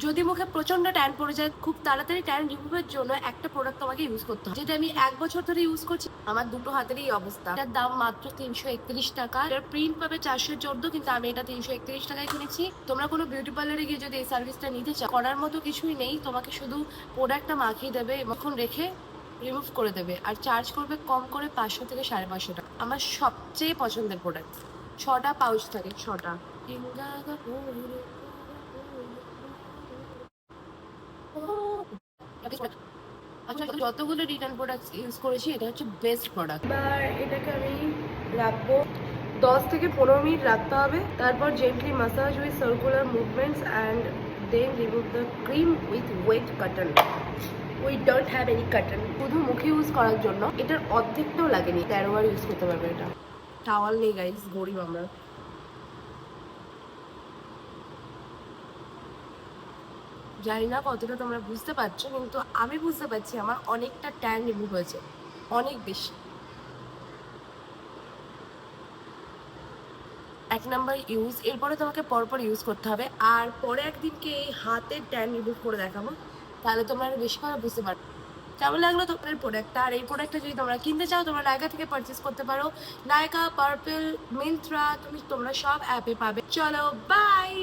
যদি মুখে প্রচন্ড ট্যান পড়ে যায়, খুব তাড়াতাড়ি ট্যান রিমুভের জন্য একটা প্রোডাক্ট তোমাকে ইউজ করতে হবে, যেটা আমি 1 বছর ধরে ইউজ করছি। আমার দুটো হাতেরই অবস্থা। এটার দাম মাত্র 331 টাকা। এটার প্রিন্ট পাবে 414, কিন্তু আমি এটা 331 টাকায় কিনেছি। তোমরা কোনো বিউটি পার্লারে গিয়ে যদি এই সার্ভিসটা নিতে চাও, করার মতো কিছুই নেই। তোমাকে শুধু প্রোডাক্টটা মাখিয়ে দেবে এবং রেখে রিমুভ করে দেবে, আর চার্জ করবে কম করে 500 থেকে 550 টাকা। আমার সবচেয়ে পছন্দের প্রোডাক্ট। 6টা পাউচ থাকে, 6টা। যতগুলো রিটার্ন প্রোডাক্ট ইউজ করেছি, এটা হচ্ছে বেস্ট প্রোডাক্ট। এবার এটাকে আমি রাখবো 10 থেকে 15 মিনিট রাখতে হবে। তারপর gently massage with circular movements and then remove the cream with wet cotton. We don't have any cotton. শুধু মুখে ইউজ করার জন্য এটার অর্ধেকটাও লাগেনি। 13 বার ইউজ করতে পারবে এটা। টাওয়াল নেই গাইস, গরিব আমরা। জানি না কতটা তোমরা বুঝতে পারছো, কিন্তু আমি বুঝতে পারছি আমার অনেকটা ট্যান রিমুভ হয়েছে, অনেক বেশি। 1 নাম্বার ইউজ। এরপরে তোমাকে পরপর ইউজ করতে হবে, আর পরে একদিনকে এই হাতের ট্যান রিমুভ করে দেখাবো, তাহলে তোমরা আরো বেশি করে বুঝতে পারবে কেমন লাগলো তোমার প্রোডাক্টটা। আর এই প্রোডাক্টটা যদি তোমরা কিনতে চাও, তোমরা নায়কা থেকে পারচেস করতে পারো। নায়কা, পার্পল, মিন্ত্রা, তোমরা সব অ্যাপে পাবে। চলো বাই।